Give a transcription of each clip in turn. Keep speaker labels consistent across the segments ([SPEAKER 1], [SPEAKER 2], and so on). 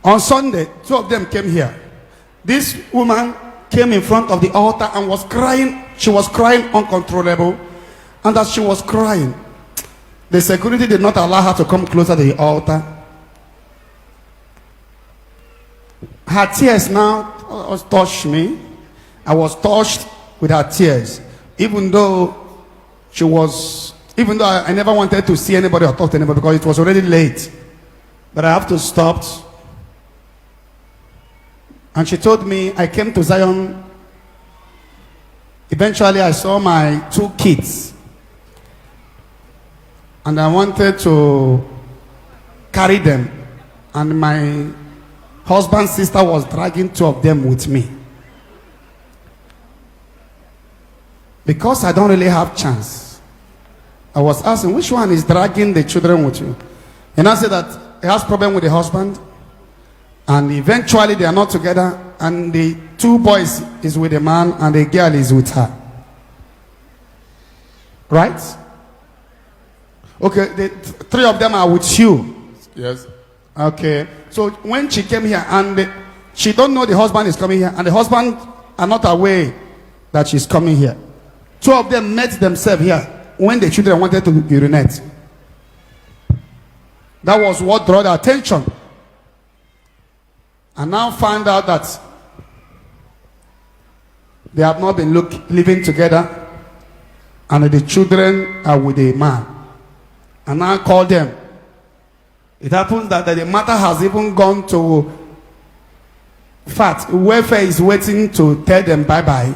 [SPEAKER 1] On Sunday, two of them came here. This woman came in front of the altar and was crying. She was crying uncontrollable. And as she was crying, the security did not allow her to come closer to the altar. Her tears now touched me. I was touched with her tears. Even though I never wanted to see anybody or talk to anybody because it was already late. But I have to stop. And she told me, I came to Zion. Eventually, I saw my 2 kids. And I wanted to carry them. And my husband's sister was dragging 2 of them with me. Because I don't really have chance, I was asking, which one is dragging the children with you? And I said that he has problem with the husband. And eventually they are not together. And the 2 boys is with the man and the girl is with her. Right? Okay, the 3 of them are with you.
[SPEAKER 2] Yes.
[SPEAKER 1] Okay. So when she came here and she don't know the husband is coming here and the husband are not aware that she's coming here. 2 of them met themselves here when the children wanted to urinate. That was what drew their attention. And now found out that they have not been living together and the children are with a man. And now call them. It happens that the matter has even gone to welfare is waiting to tell them bye-bye.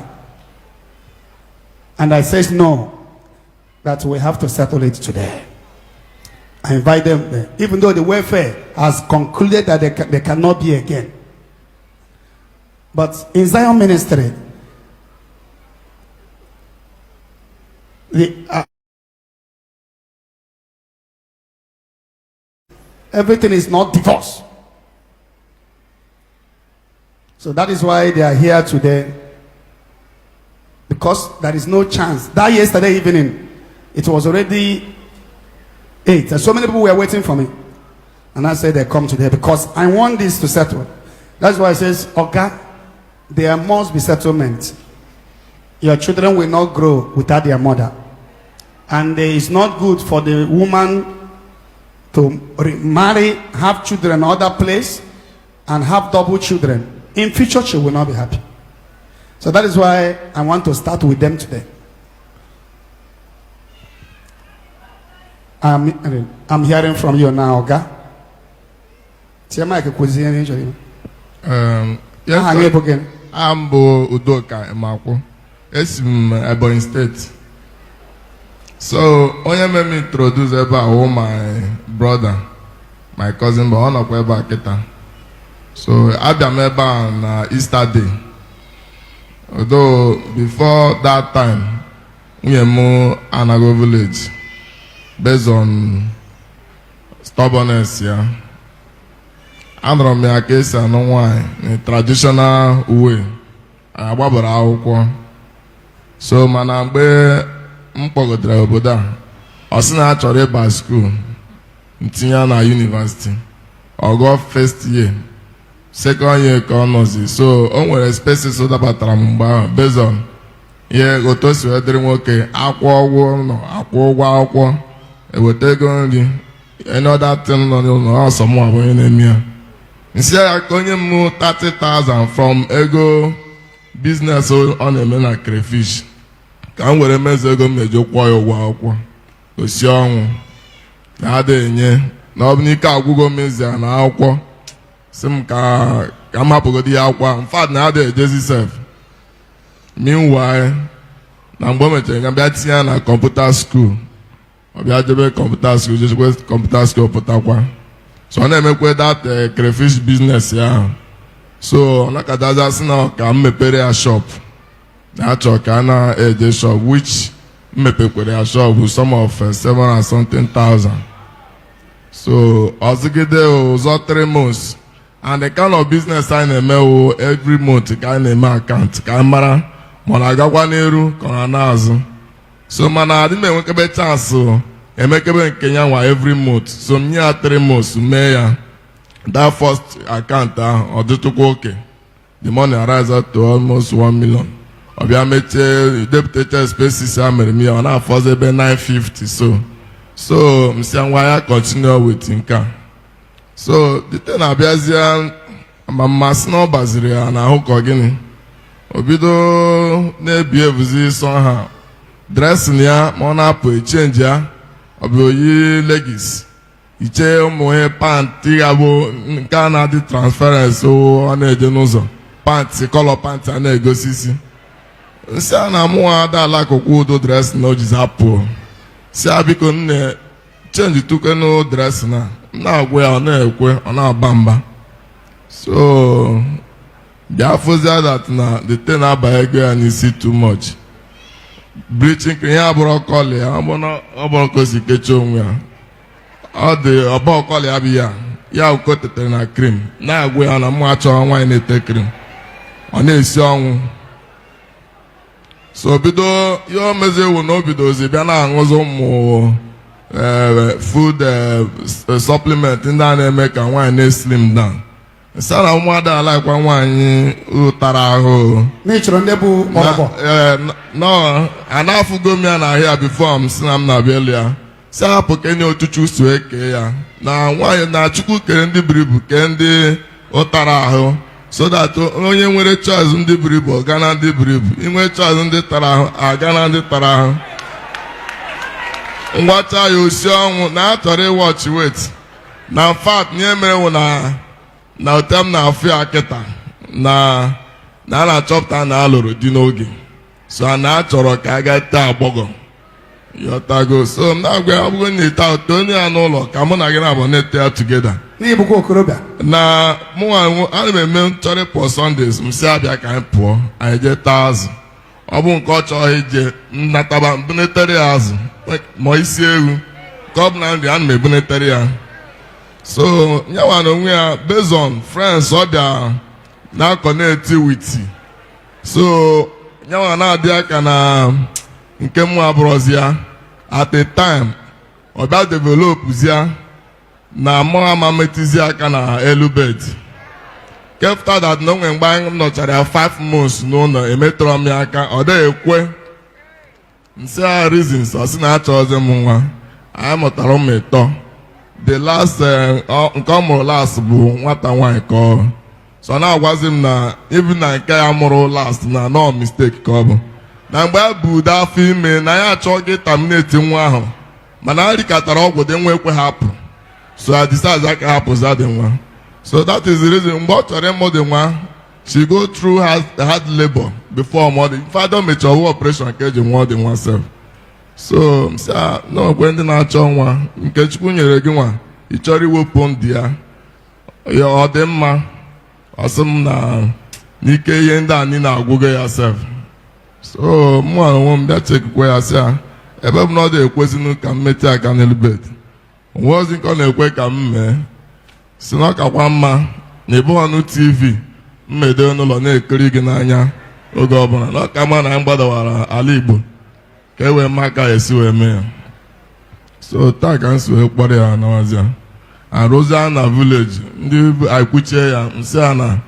[SPEAKER 1] And I said no, that we have to settle it today. I invite them there, even though the welfare has concluded that they cannot be again. But in Zion ministry, everything is not divorce. So that is why they are here today. Because there is no chance. That yesterday evening, it was already 8. And so many people were waiting for me. And I said they come today because I want this to settle. That's why it says, okay, there must be settlement. Your children will not grow without their mother. And it is not good for the woman to marry, have children in other place, and have double children. In future, she will not be happy. So that is why I want to start with them today. I'm hearing from you now, okay?
[SPEAKER 2] Yes, I'm Udoka Emako. It's Ebonyi State. So, onye made me introduce about my brother, my cousin, but on a kita. So, Abia on Easter Day. Although before that time, we moved Anago village based on stubbornness, yeah. And from my case, I know why in traditional way. I was so manambe mpogodra oboda. Osina chore by school. Ntinya na university. I go first year. Second year honors. So on were spaces so that batramumba based on yeah go to see whether okay akwa no akwa e would take only another thing no someone when name instead I going move 30,000 from ego business on a man like crayfish can we remember go mejo kwa akwa osi onwu na ade nye na obnika agwugo mezi na akwa sim ka mapogodi akwa in fact na ade ejezi self meanwhile na mgbe meche nga bia tinye na computer school obia jebe computer school just go computer school potakwa so na emekwe that crayfish business ya so na kadaza sina ka mmepere a shop na cho ka na eje shop which mmepekwere a shop with some of 7 and something thousand. So ozigide ozo 3 months and the kind of business I na-eme every month ka na-eme account ka mara ma na agakwa n'eru ka na n'azụ. So mana adị m enwekebe chance emekebe nke ya nwa every month so m nye 3 months mee ya that first account ọ dịtụkwa oke. The money arise up to almost 1 million. Ọbịa mechie deputated spaces a mere m ya ọ na-afọzi ebe 950 so m si ngwa ya continue with nke a. So the thing na-abịazie ma mmasị na ọ baziri ya n'ahụ ka gịnị o bido na-ebi ebuzi sọ ha dressing ya ma ọ na-apụ echenji ya ọ bụ oyi legis iche ụmụ ihe pantị ya bụ nke a na-adị transference ọ na-eje n'ụzọ pantị kọlọ pantị a na-egosi isi nsị a na-amụwa ada alakụkwa udo dressing na o jizi apụ si a biko nne chenji tuke no dressing na na-agwa ya ọ na-ekwe ọ na-aba mba so bịa fụzia that na the thing na-abanye ego ya n'isi too much bleaching cream ya abụrụ kọlị ya ọ bụrụ ka o si kechie onwe ya ọ dị ọbọ kọlị abịa ya uko tetere na cream na-agwa ya na mụ achọrọ nwaanyị na-ete cream ọ na-esi ọnwụ so bido ihe o mezi ewu na o bidozi bịa na-aṅụzi ụmụ food supplement ndị a na-eme ka nwaanyị na-eslim down sara ụmụada alaikwa nwaanyị ụtara ahụ
[SPEAKER 1] n'ịchọrọ ndị bụ mọrọbọ
[SPEAKER 2] no ana-afụgo m ya n'ahịa bifo m si na m na-abịa elu ya si hapụ kenye otuchu so eke ya na nwaanyị na chukwu kere ndị buru ibu kee ndị ụtara ahụ so that onye nwere choice ndị buru ibu ọ ga na ndị buru ibu inwe choice ndị tara ahụ aga na ndị tara ahụ ngwacha ya osi ọnwụ na achọrọ ịwọchi wet na fat nye mere wụ na otem na-afụ ya kịta na a na-achọpụta na alụrụ dị n'oge so a na-achọrọ ka a ga tee agbọgọ yọtago so m na-agwa ya ọbụgo na ite otu onye ya n'ụlọ ka mụ na gị na-abụ na-ete ya tugeda
[SPEAKER 1] n'ibukwa okorobịa
[SPEAKER 2] na mụnwa ana m eme nchọrọ pụọ Sundays m si abịa ka anyị pụọ anyị jee taa azụ ọ bụ nke ọ chọrọ ije nnataba mbunetere ya azụ ma isi ewu ka ọ bụ na nri ana m ebunetere ya so nyawa na onwe ya based on friends ọ bịa na-akọ na-eti witi so nyawa na-adị aka na nke mụ abụrụzi ya at a time ọ bịa developụzia na mụ ama metizi aka na elu bed kefta that na onwe mgbe anyị nọchara ya 5 months n'ụlọ emetọrọ m ya aka ọ dịghị ekwe nsị a reasons ọ sị na achọghịzi m nwa anyị mụtara ụmụ ịtọ the last nke ọ mụrụ last bụ nwata nwaanyị ka ọ so na-agwazi m na even na nke ya mụrụ last na no mistake ka ọ bụ na mgbe ya bụ ude afọ ime na ya achọghị terminate nwa ahụ mana a rikatara ọgwụ dị nwa ekwe hapụ so I decide aka hapụza dị nwa so that is the reason mgbe ọ chọrọ ịmụ dị nwa she go through hard labor before mọdị fado mechara ọwụ operation ka eji nwa dị nwa sef so si n'ogwe ndị na-achọ nwa nke Chukwu nyere gị nwa ị chọrọ iwepụ ndị ya ọ dị mma ọsị m na n'ike ihe ndị anyị na-agwụgo ya sef so mụ onwe m bịa chekikwa ya si ebe m na ọ dị ekwezinu ka m metụ aka n'elu bed onwe ozi nke ọ na-ekwe ka m mee si na ọ kakwa mma na ebu ọnụ TV mmede n'ụlọ na-ekiri gị n'anya oge ọbụla na ọka mma na anyị gbadawara ala Igbo ka e wee mma ka esi wee mee ya so taa ka m si wee kpọrọ ya nawazia arụzia na vileji ndị akwuchie ya nsị a na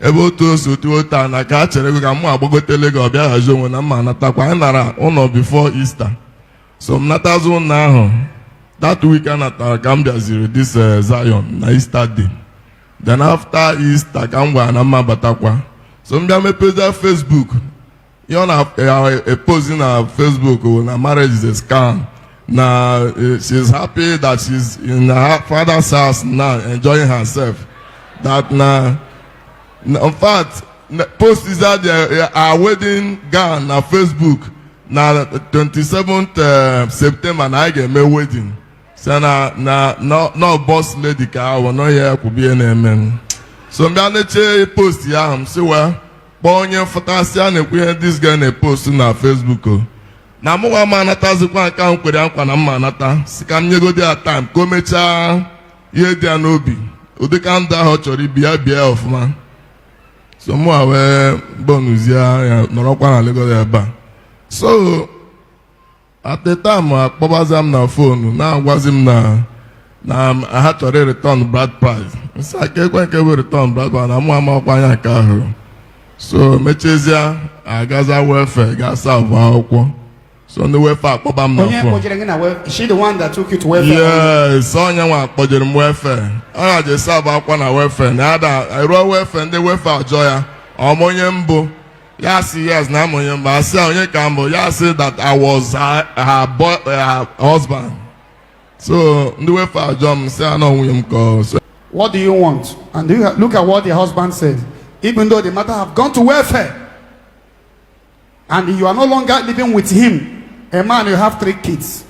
[SPEAKER 2] ebe otu osi otu otu a na ka a chere gị ka mụ agbagotele gị ọbịa hazi onwe na mma anatakwa anyị nara ụlọ before Easter so m natazi ụlọ ahụ that week a natara ka m bịaziri this Zion na Easter day then after Easter ka m gwara na mma batakwa so m bịa mepeza Facebook ihe ọ na-epozi na Facebook na marriage is a scam na she's happy that she's in her father's house now enjoying herself that na in fact post is that our wedding gown na Facebook na 27th September na anyị ga-eme wedding so na boss lady ka ahụ nọ ya kwubie na-eme so mbịa na-eche post ya ahụ m si wee kpọọ onye mfụtasị a na-ekwu ihe this guy na-epost na Facebook o na mụnwa ma anatazikwa nke ahụ kwere nkwa na mma anata si ka m nyegodi ya time ka o mechaa ihe dị ya n'obi ụdịka ndụ ahụ ọ chọrọ ibi ya bịa ọfụma so mụnwa wee bonuzie ya nọrọkwa na Lagos ebe a so at the time akpọbaza m na fonu na-agwazi m na Now I had to return bride price. So I can't return bride price. I'm more car. So mechezia agaza welfare gasa akwụkwọ. So the welfare akpọba m na phone.
[SPEAKER 1] Is she the one that took you to welfare?
[SPEAKER 2] Yes, onye nwa akpọjere m welfare. Ọ ga serve akwa na welfare. Na ada I run welfare ndị welfare ajọ ya. Ọmonye mbụ. Ya si yes na amonye mbụ. Asi onye ka mbụ. Ya say that I was her husband. So the welfare ajọ m say I know nwunye m ka. So
[SPEAKER 1] what do you want? And look at what the husband said. Even though the matter have gone to welfare, and you are no longer living with him, a man, you have 3 kids.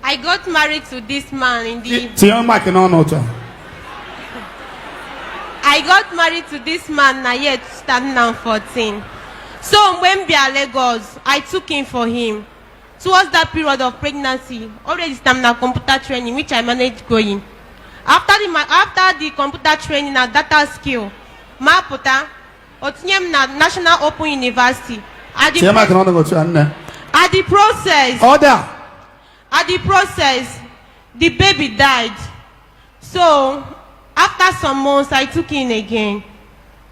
[SPEAKER 3] I got married to this man in the. I got married to this man na yet standing now 14. So when we are Lagos, I took him for him. Towards that period of pregnancy, already stamina computer training, which I managed going. After the computer training and data skill, Maputa, Otnyem na National Open University. At the process, the baby died. So after some months, I took in again.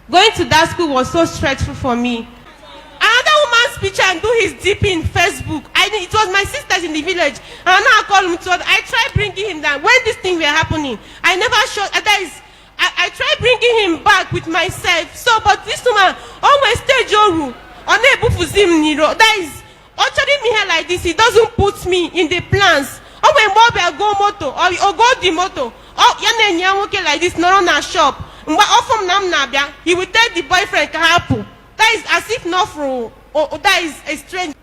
[SPEAKER 3] Going to that school was so stressful for me. Another woman's picture and do his DP in Facebook. It was my sisters in the village. And now I call him to. I tried bringing him down. When this thing were happening, I never showed. I tried bringing him back with myself. So, but this woman, always stage oru, unable to see me. That is, uttering me here like this. He doesn't put me in the plans. Oh, when Bobby go moto or go the moto. Oh, yana okay like this. No, na shop. He will tell the boyfriend can happen. That is as if not for. Oh, that is a strange.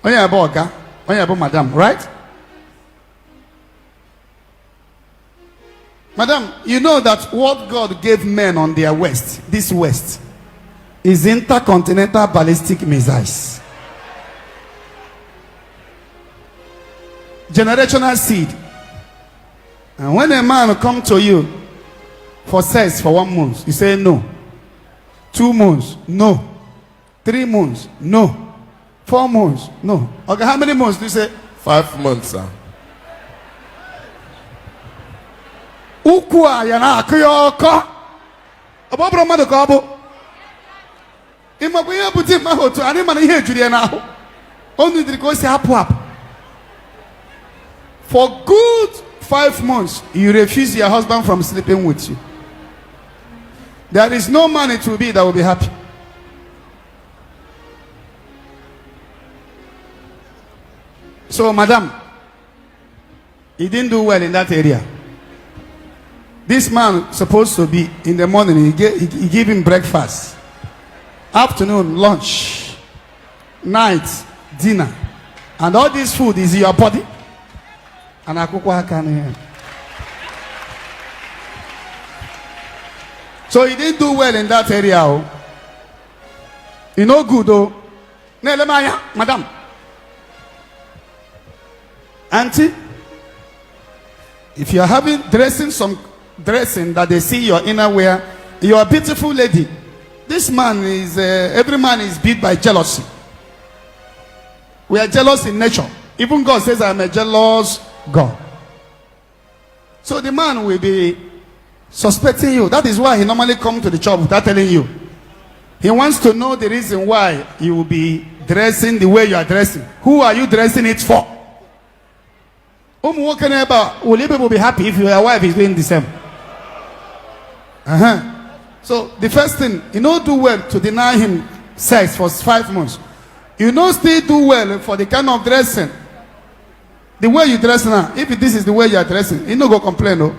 [SPEAKER 1] Oh yeah, boga. Oh yeah, madam, right? Madam, you know that what God gave men on their west, this west, is intercontinental ballistic missiles. Generational seed. And when a man come to you for sex for 1 month, you say no. 2 months, no. 3 months, no. 4 months, no. Okay, how many months do you say?
[SPEAKER 2] 5 months, sir.
[SPEAKER 1] Ukwa yana akuyoko. Abobro madu kabo. Imabuye buti mahoto ani mana ihe juri na ho. Onu diri ko si hapu hapu. For good 5 months, you refuse your husband from sleeping with you. There is no man it will be that will be happy. So, madam, he didn't do well in that area. This man supposed to be in the morning, he gave him breakfast, afternoon, lunch, night, dinner, and all this food is in your body. And I cook what can. So he didn't do well in that area. You know good though. Madam. Auntie, if you are having dressing that they see your inner wear, you are a beautiful lady. This man is, every man is beat by jealousy. We are jealous in nature. Even God says, I am a jealous God. So the man will be suspecting you. That is why he normally comes to the church without telling you. He wants to know the reason why you will be dressing the way you are dressing. Who are you dressing it for? Will you people be happy if your wife is doing the same? So the first thing, you know, do well to deny him sex for 5 months. You know, still do well for the kind of dressing. The way you dress now, if this is the way you are dressing, he no go complain, no.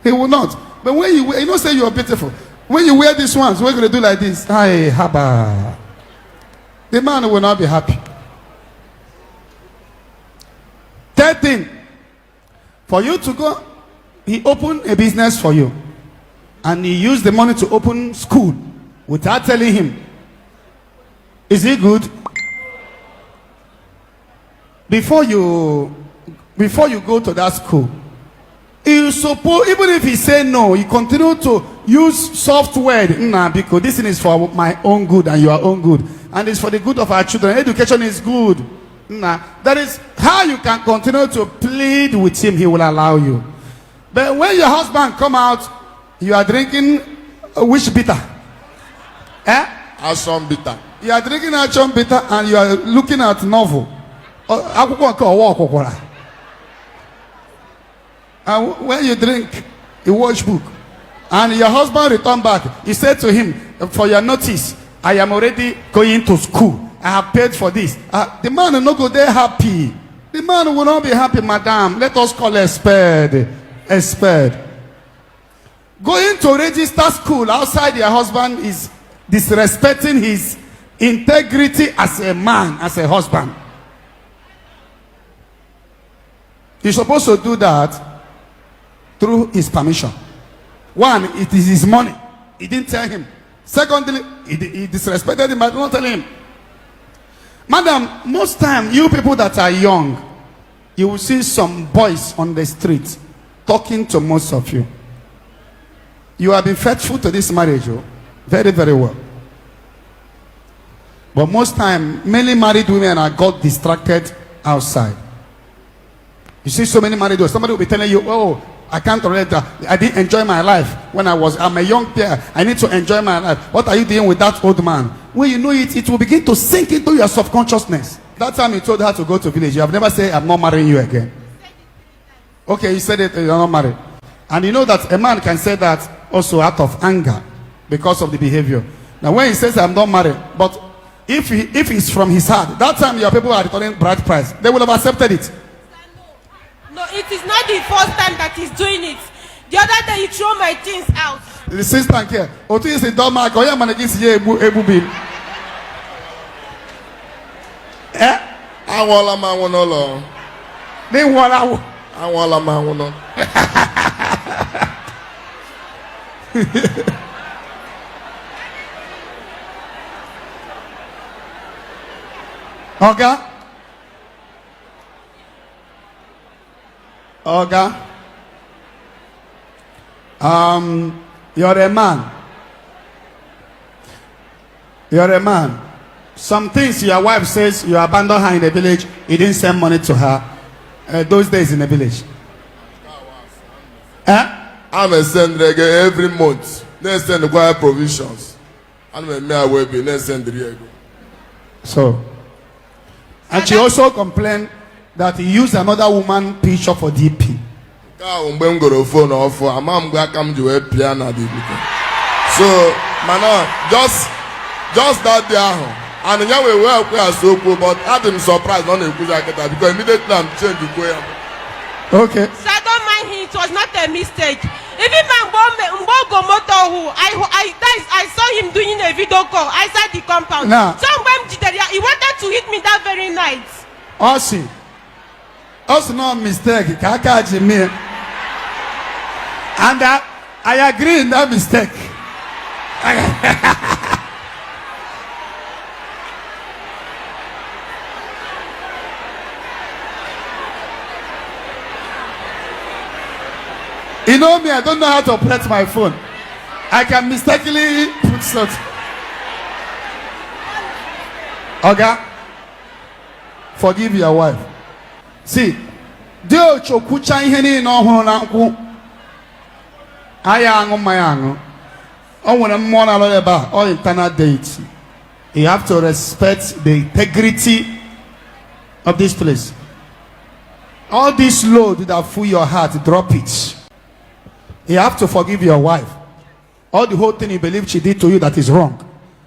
[SPEAKER 1] He will not. But when you know, say you are beautiful. When you wear these ones, we're going to do like this. Hey, haba. The man will not be happy. Third thing, for you to go, he opened a business for you. And he used the money to open school without telling him. Is it good? Before you go to that school, You suppose, even if he say no, you continue to use soft word. Nah, because this thing is for my own good and your own good. And it's for the good of our children. Education is good. Nah, that is how you can continue to plead with him. He will allow you. But when your husband come out, you are drinking which bitter?
[SPEAKER 2] Ashon bitter.
[SPEAKER 1] You are drinking Ashon bitter and you are looking at novel. And when you drink, you watch book. And your husband return back. He said to him, for your notice, I am already going to school. I have paid for this. The man will not go there happy. The man will not be happy, madam. Let us call a spade. A spade. Going to register school outside your husband is disrespecting his integrity as a man, as a husband. You're supposed to do that through his permission. One, it is his money. He didn't tell him. Secondly, he disrespected him by not telling him. Madam, most time, you people that are young, you will see some boys on the street talking to most of you. You have been faithful to this marriage, oh, very, very well. But most time, many married women are got distracted outside. You see so many married women. Somebody will be telling you, oh, I can't relate that. I didn't enjoy my life when I'm a young player. I need to enjoy my life. What are you doing with that old man? When you know it, it will begin to sink into your subconsciousness. That time you told her to go to village, you have never said, I'm not marrying you again. Okay, you said it, you're not married. And you know that a man can say that also out of anger because of the behavior. Now when he says, I'm not married, but if it's from his heart, that time your people are returning bride price. They would have accepted it.
[SPEAKER 3] No, it is not the first time that he's doing it. The other day he threw my things out.
[SPEAKER 1] The sister here. Otu is a doma. Go ya managis ye ebu bin.
[SPEAKER 2] Awala ma wonolo.
[SPEAKER 1] They wala.
[SPEAKER 2] Awala ma wono.
[SPEAKER 1] Oga. Oga. You're a man. You're a man. Some things your wife says you abandoned her in the village, you didn't send money to her those days in the village.
[SPEAKER 2] I'm a send reggae every month. Let's send the choir provisions. I'm a mere webby. Let's send the reggae.
[SPEAKER 1] So, and she also complained that he used another woman picture for DP.
[SPEAKER 2] So, man, just that day, and then we were so cool, but I didn't surprise on the because immediately I'm changing the way.
[SPEAKER 1] Okay.
[SPEAKER 3] So I don't mind him. It was not a mistake. Even Mbogo Moto, who I saw him doing a video call outside the compound.
[SPEAKER 1] Nah.
[SPEAKER 3] So he wanted to hit me that very night.
[SPEAKER 1] Also not mistake. And I agree in that mistake. You know me, I don't know how to operate my phone. I can mistakenly put something. Okay? Forgive your wife. See, Dio chokucha iheni no hono na nku. Aya angu mayangu. When a money about or internal date, you have to respect the integrity of this place. All this load that fill your heart, drop it. You have to forgive your wife. All the whole thing you believe she did to you that is wrong,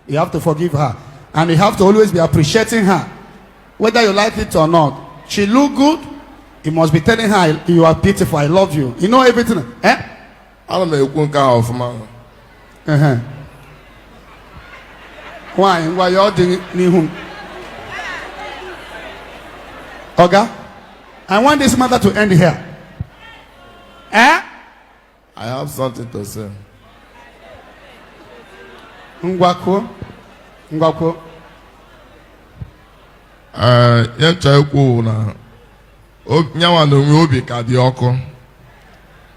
[SPEAKER 1] you have to forgive her. And you have to always be appreciating her. Whether you like it or not. She look good, you must be telling her you are beautiful, I love you. You know everything. I
[SPEAKER 2] don't know of man.
[SPEAKER 1] Why you all doing me? Oga, I want this matter to end here.
[SPEAKER 2] I have something to say.
[SPEAKER 1] Ngwako.
[SPEAKER 2] Nyawa no obi ka di ọkụ.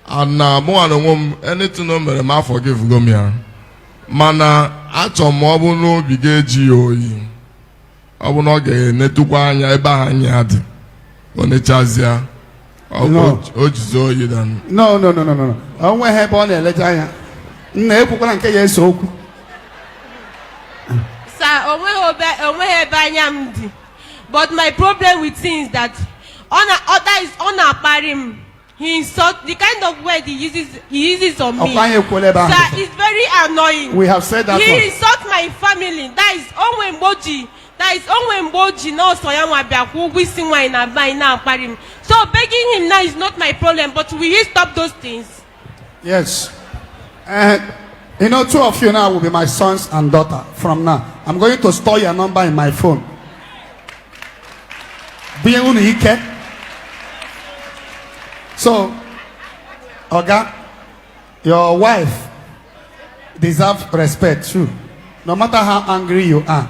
[SPEAKER 2] and mụ and onwe anything o mere ma forgive go m ya mana achọ m ọ bụ n'obi ga-eji ya oyi ọ bụ na ọ ga-enetukwa anya ebe ahụ anya dị o nechazịa o jizi oyi dan
[SPEAKER 1] no o nweghị ebe ọ na-elecha anya nna ekwukwara nke ya eso okwu
[SPEAKER 3] Sir, onweghị ebe anya m dị. But my problem with him is that on akpari he insult the kind of word he uses on me. Sir, it's very annoying.
[SPEAKER 1] We have said that.
[SPEAKER 3] He insults my family. That is onwe mgboji no so ya nwa bia kwa ugwu isi nwa na ba na akpari m. So begging him now is not my problem, but will he stop those things?
[SPEAKER 1] Yes. You know, 2 of you now will be my sons and daughter from now. I'm going to store your number in my phone. So, Oga, your wife deserves respect too. No matter how angry you are,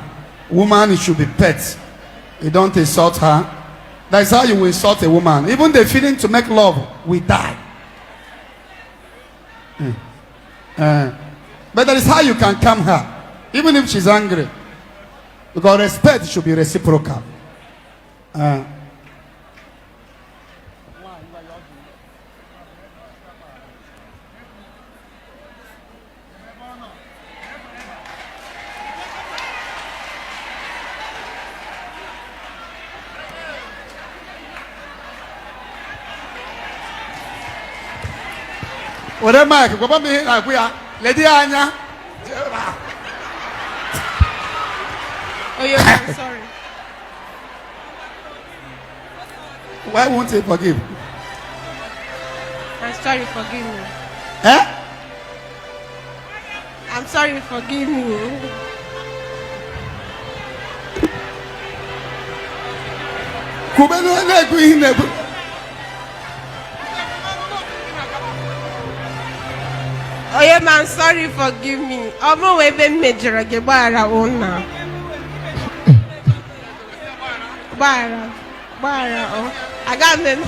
[SPEAKER 1] woman should be pet. You don't insult her. That's how you will insult a woman. Even the feeling to make love will die. But that is how you can calm her, even if she's angry. Because respect should be reciprocal. Whatever, Mike, go me like we are. Lady Anya.
[SPEAKER 3] Oh, I'm sorry.
[SPEAKER 1] Why won't he forgive?
[SPEAKER 3] I'm sorry, forgive me.
[SPEAKER 1] Eh?
[SPEAKER 3] I'm sorry, forgive me. Oh yeah, man, sorry, forgive me. I'm away been major again. Bara. Oh, I got them.